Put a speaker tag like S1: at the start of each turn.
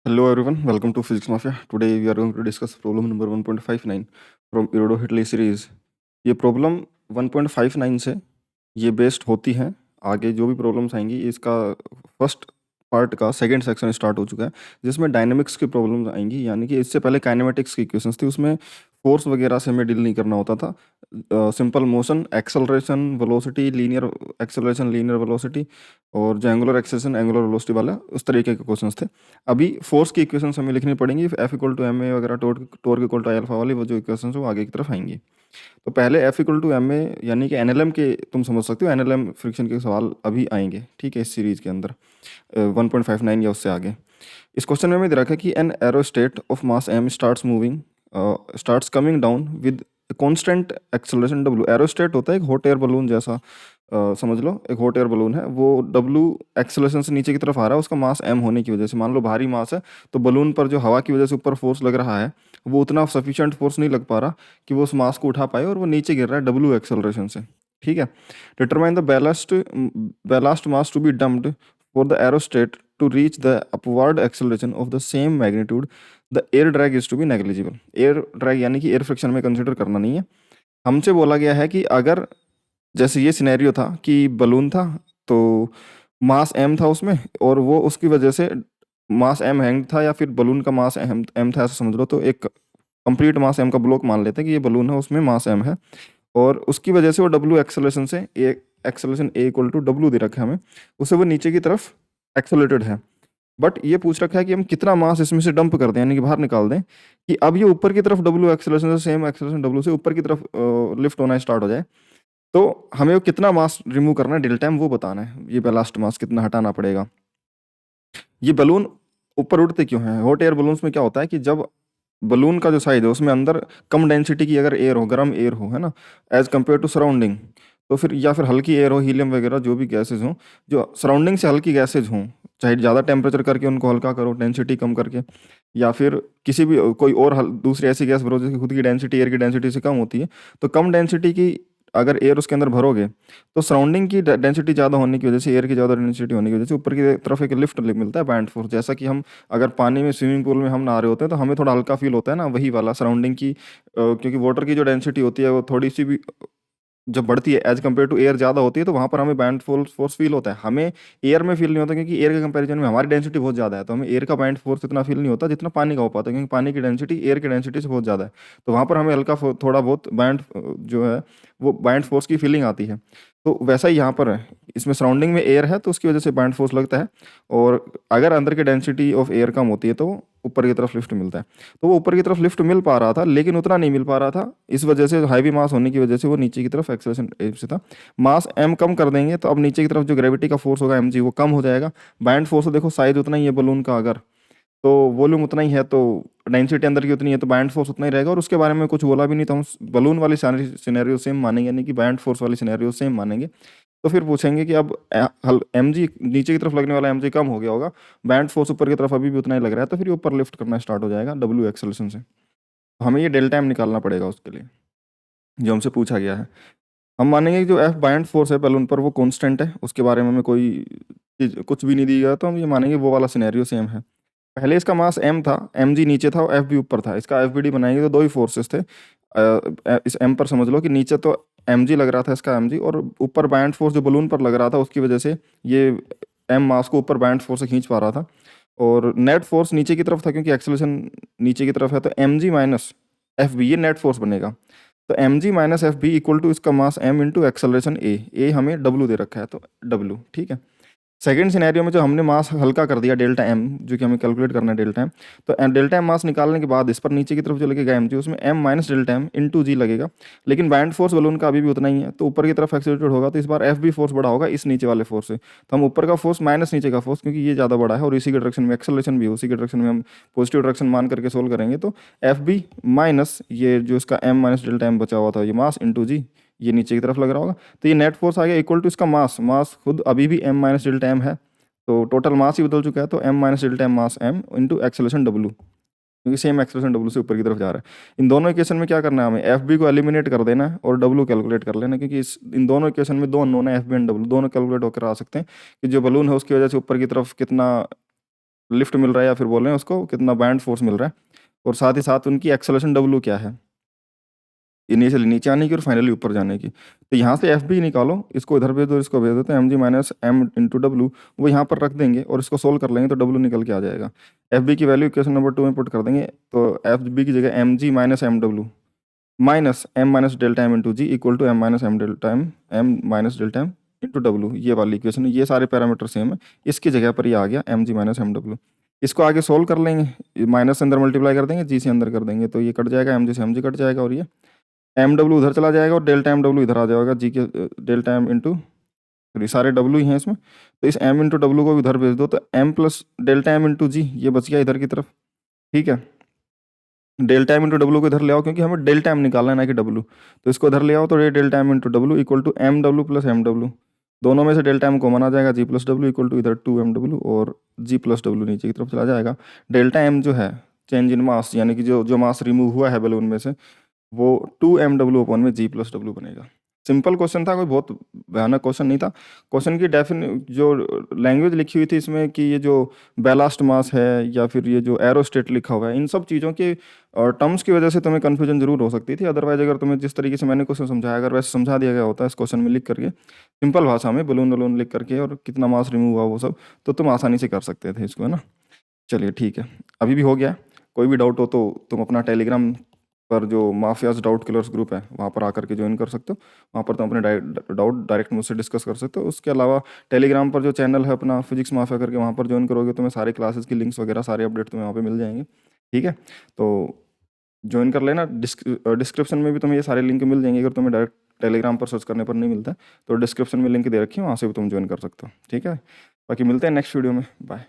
S1: Hello everyone, welcome to Physics Mafia. Today we are going to discuss problem number 1.59 from Irido-Whitley series. ये problem 1.59 से ये based होती हैं। आगे जो भी प्रॉब्लम्स आएंगी इसका फर्स्ट पार्ट का सेकंड सेक्शन स्टार्ट हो चुका है जिसमें डायनेमिक्स की प्रॉब्लम्स आएंगी, यानी कि इससे पहले काइनेमेटिक्स की इक्वेशंस थी, उसमें फोर्स वगैरह से हमें डील नहीं करना होता था। Simple motion, acceleration, velocity, linear acceleration, linear velocity और जो एंगुलर एक्सेलरेशन, एंगुलर वेलोसिटी वाला उस तरीके के क्वेश्चंस थे। अभी फोर्स की इक्वेशंस हमें लिखनी पड़ेंगी, F equal to M A वगैरह, टोर्क इक्वल टू अल्फा वाली वो जो इक्वेशंस है वो आगे की तरफ आएंगी। तो पहले F equal to M A यानी कि एनएलएम के तुम समझ सकते हो, एनएलएम फ्रिक्शन के सवाल अभी आएंगे, ठीक है, इस सीरीज के अंदर 1.59 या उससे आगे। इस क्वेश्चन में दे रखा है कि an aerostat of mass M starts coming down with constant acceleration W. Aerostat होता है एक हॉट एयर बलून जैसा, समझ लो एक हॉट एयर बलून है, वो डब्ल्यू एक्सेलरेशन से नीचे की तरफ आ रहा है, उसका मास एम होने की वजह से। मान लो भारी मास है तो बलून पर जो हवा की वजह से ऊपर फोर्स लग रहा है वो उतना सफिशिएंट फोर्स नहीं लग पा रहा कि वो उस मास को उठा पाए और वो नीचे गिर रहा है डब्ल्यू एक्सेलरेशन से, ठीक है। Determine the ballast mass to be dumped for the aerostat to reach the upward acceleration of the same magnitude, the air drag is to be negligible. Air drag यानी कि एयर फ्रिक्शन में consider करना नहीं है। हमसे बोला गया है कि अगर जैसे ये सिनेरियो था कि बलून था तो मास एम था उसमें और वो उसकी वजह से मास एम हैंग था, या फिर बलून का मास एम था ऐसा समझ लो। तो एक कंप्लीट मास एम का ब्लॉक मान लेते हैं कि ये बलून है, उसमें मास एम है और उसकी वजह से वो डब्ल्यू एक्सेलरेशन से acceleration a equal to W दे रखा है हमें, उससे वो नीचे की तरफ एक्सेलरेटेड है। बट ये पूछ रखा है कि हम कितना मास इसमें से डंप कर दें, यानी कि बाहर निकाल दें, कि अब ये ऊपर की तरफ डब्ल्यू एक्सेलरेशन से, सेम एक्सेलरेशन डब्ल्यू से ऊपर की तरफ लिफ्ट होना स्टार्ट हो जाए। तो हमें वो कितना मास रिमूव करना है, डेल्टा एम वो बताना है, ये बेलास्ट मास कितना हटाना पड़ेगा। ये बलून ऊपर उड़ते क्यों हैं? हॉट एयर बलून्स में क्या होता है कि जब बलून का जो साइज है उसमें अंदर कम डेंसिटी की अगर एयर हो, गर्म एयर हो, है ना, एज कम्पेयर टू सराउंडिंग, तो फिर या फिर हल्की एयर हो, हीलियम वगैरह जो भी गैसेज हों, जो सराउंडिंग से हल्की गैसेज हों, चाहे ज़्यादा टेम्परेचर करके उनको हल्का करो, डेंसिटी कम करके, या फिर किसी भी कोई और दूसरी ऐसी गैस भरो जिसकी खुद की डेंसिटी एयर की डेंसिटी से कम होती है। तो कम डेंसिटी की अगर एयर उसके अंदर भरोगे तो सराउंडिंग की डेंसिटी ज़्यादा होने की वजह से, एयर की ज़्यादा डेंसिटी होने की वजह से ऊपर की तरफ एक लिफ्ट मिलता है, बैंड फोर्स। जैसा कि हम अगर पानी में, स्विमिंग पूल में हम नहा रहे होते हैं तो हमें थोड़ा हल्का फील होता है ना, वही वाला सराउंडिंग की, क्योंकि वाटर की जो डेंसिटी होती है वो थोड़ी सी भी जब बढ़ती है एज कम्पेयर टू एयर ज़्यादा होती है, तो वहाँ पर हमें बैंड फोर्स फोर्स फील होता है। हमें एयर में फील नहीं होता, क्योंकि एयर के कंपैरिजन में हमारी डेंसिटी बहुत ज़्यादा है, तो हमें एयर का बैंड फोर्स इतना फील नहीं होता जितना पानी का हो पाता है, क्योंकि पानी की डेंसिटी एयर की डेंसिटी से बहुत ज़्यादा है। तो वहाँ पर हमें हल्का थोड़ा बहुत बैंड जो है वो बैंड फोर्स की फीलिंग आती है। तो वैसा ही यहाँ पर है, इसमें सराउंडिंग में एयर है तो उसकी वजह से बैंड फोर्स लगता है, और अगर अंदर की डेंसिटी ऑफ एयर कम होती है तो ऊपर की तरफ लिफ्ट मिलता है। तो वो ऊपर की तरफ लिफ्ट मिल पा रहा था लेकिन उतना नहीं मिल पा रहा था, इस वजह से हैवी मास होने की वजह से वो नीचे की तरफ एक्सेलरेशन से था। मास एम कम कर देंगे तो अब नीचे की तरफ जो ग्रेविटी का फोर्स होगा एम जी, वो कम हो जाएगा। बैंड फोर्स तो देखो साइज उतना ही है बलून का, अगर तो वॉल्यूम उतना ही है तो डेंसिटी अंदर की उतनी है, तो बैंड फोर्स उतना ही रहेगा। और उसके बारे में कुछ बोला भी नहीं, तो हम बलून वाली सिनेरियो सेम मानेंगे, यानी कि बैंड फोर्स वाली सिनेरियो सेम मानेंगे। तो फिर पूछेंगे कि अब एम जी नीचे की तरफ लगने वाला एम जी कम हो गया होगा, बैंड फोर्स ऊपर की तरफ अभी भी उतना ही लग रहा है, तो फिर ये ऊपर लिफ्ट करना स्टार्ट हो जाएगा डब्ल्यू एक्सेलरेशन से। तो हमें ये डेल्टा एम निकालना पड़ेगा उसके लिए, जो हमसे पूछा गया है। हम मानेंगे कि जो एफ बाइंड फोर्स है बैलून पर वो कांस्टेंट है, उसके बारे में हमें कोई चीज कुछ भी नहीं दी गया, तो हम ये मानेंगे वो वाला सिनेरियो सेम है। पहले इसका मास एम था, एम जी नीचे था और एफ भी ऊपर था। इसका एफ बी डी बनाएंगे तो दो ही फोर्सेस थे। इस एम पर समझ लो कि नीचे तो एम जी लग रहा था इसका एम जी, और ऊपर बैंड फोर्स जो बलून पर लग रहा था उसकी वजह से ये एम मास को ऊपर बैंड फोर्स से खींच पा रहा था। और नेट फोर्स नीचे की तरफ था, क्योंकि एक्सेलरेशन नीचे की तरफ है, तो M G minus F B ये नेट फोर्स बनेगा। तो M G minus F B equal to इसका mass M into acceleration A हमें डब्ल्यू दे रखा है, तो डब्ल्यू, ठीक है। सेकंड सिनेरियो में जो हमने मास हल्का कर दिया डेल्टा एम, जो कि हमें कैलकुलेट करना है डेल्टा एम, तो डेल्टा एम मास निकालने के बाद इस पर नीचे की तरफ जो लगेगा एम जी, उसमें m minus delta M into g लगेगा। लेकिन बैंड फोर्स बलून का अभी भी उतना ही है, तो ऊपर की तरफ एक्सेलरेटेड होगा, तो इस बार एफ बी फोर्स बड़ा होगा इस नीचे वाले फोर्स से। तो हम ऊपर का फोर्स माइनस नीचे का फोर्स, क्योंकि ये ज़्यादा बड़ा है और इसी के डायरेक्शन में एक्सेलरेशन भी है, उसी के डायरेक्शन में हम पॉजिटिव डायरेक्शन मान करके सोल्व करेंगे। तो एफ बी माइनस ये जो इसका एम माइनस डेल्टा एम बचा हुआ था, ये मास इंटू जी, ये नीचे की तरफ लग रहा होगा, तो ये नेट फोर्स आ गया इक्वल टू इसका मास, मास खुद अभी भी एम माइनस डेल्टा एम है, तो टोटल मास ही बदल चुका है, तो एम माइनस डेल्टा एम मास एम इंटू एक्सेलरेशन डब्ल्यू, क्योंकि सेम एक्सेलरेशन डब्ल्यू से ऊपर की तरफ जा रहा है। इन दोनों इक्वेशन में क्या करना है, हमें एफ बी को एलिमिनेट कर देना है और डब्ल्यू कैलकुलेट कर लेना है, क्योंकि इन दोनों इक्वेशन में दो अननोन है, एफ बी एंड डब्ल्यू दोनों कैलकुलेट होकर आ सकते हैं कि जो बलून है उसकी वजह से ऊपर की तरफ कितना लिफ्ट मिल रहा है या फिर बोल रहे हैं उसको कितना बैंड फोर्स मिल रहा है, और साथ ही साथ उनकी एक्सेलरेशन डब्ल्यू क्या है, इनिशियली नीचे आने की और फाइनली ऊपर जाने की। तो यहाँ से एफ बी निकालो, इसको इधर भेज दो, इसको भेज दो, तो M G minus M into W वो यहाँ पर रख देंगे और इसको सोल्व कर लेंगे तो डब्लू निकल के आ जाएगा। एफ बी की वैल्यू इक्वेशन नंबर 2 में पुट कर देंगे, तो एफ बी की जगह M G minus M W minus M minus delta M into G equal to M minus M delta M minus delta M into W, ये वाली equation है। ये सारे पैरामीटर सेम है, इसकी जगह पर ये आ गया M G minus M W. इसको आगे सोल्व कर लेंगे, माइनस से अंदर मल्टीप्लाई कर देंगे, जी से अंदर कर देंगे, तो ये कट जाएगा, एम जी से एम जी कट जाएगा, और ये एम डब्ल्यू उधर चला जाएगा और डेल्टा एम डब्ल्यू इधर आ जाएगा, जी के डेल्टा एम इंटू, सॉरी सारे डब्ल्यू ही हैं इसमें, तो इस एम इंटू डब्ल्यू को भी इधर भेज दो, तो m plus delta M into g ये बच गया इधर की तरफ। ठीक है, डेल्टा एम इंटू डब्ल्यू को इधर ले आओ, क्योंकि हमें डेल्टा एम निकालना है ना कि डब्ल्यू, तो इसको इधर ले आओ, तो ये delta M into W equal to M W plus M W, दोनों में से डेल्टा एम कॉमन आ जाएगा, G plus W equal to इधर 2 एम डब्ल्यू और जी प्लस डब्ल्यू नीचे की तरफ चला जाएगा। डेल्टा एम जो है चेंज इन मास, यानी कि जो जो मास रिमूव हुआ है बैलून में से, वो 2 एम डब्ल्यू अपॉन में जी प्लस डब्ल्यू बनेगा। सिंपल क्वेश्चन था, कोई बहुत भयानक क्वेश्चन नहीं था। क्वेश्चन की जो लैंग्वेज लिखी हुई थी इसमें, कि ये जो बैलास्ट मास है या फिर ये जो एरोस्टेट लिखा हुआ है, इन सब चीज़ों के टर्म्स की वजह से तुम्हें कन्फ्यूजन जरूर हो सकती थी। अदरवाइज अगर तुम्हें जिस तरीके से मैंने क्वेश्चन समझाया, अगर वैसे समझा दिया गया होता है इस क्वेश्चन में लिख करके, सिंपल भाषा में बलून वलून लिख करके और कितना मास रिमूव हुआ वो सब, तो तुम आसानी से कर सकते थे इसको, है ना। चलिए ठीक है, अभी भी हो गया। कोई भी डाउट हो तो तुम अपना टेलीग्राम पर जो माफियाज डाउट किलर्स ग्रुप है वहाँ पर आकर के ज्वाइन कर सकते हो, वहाँ पर तुम अपने डाउट डायरेक्ट मुझसे डिस्कस कर सकते हो। उसके अलावा टेलीग्राम पर जो चैनल है अपना फिजिक्स माफिया करके, वहाँ पर ज्वाइन करोगे तो मैं सारे क्लासेस की लिंक्स वगैरह सारे अपडेट तुम्हें वहाँ पे मिल जाएंगे। ठीक है, तो ज्वाइन कर लेना। डिस्क्रिप्शन में भी तुम्हें ये सारे लिंक मिल जाएंगे, अगर तुम्हें डायरेक्ट टेलीग्राम पर सर्च करने पर नहीं मिलता है तो डिस्क्रिप्शन में लिंक दे रखी है, वहाँ से भी तुम ज्वाइन कर सकते हो। ठीक है, बाकी मिलते हैं नेक्स्ट वीडियो में, बाय।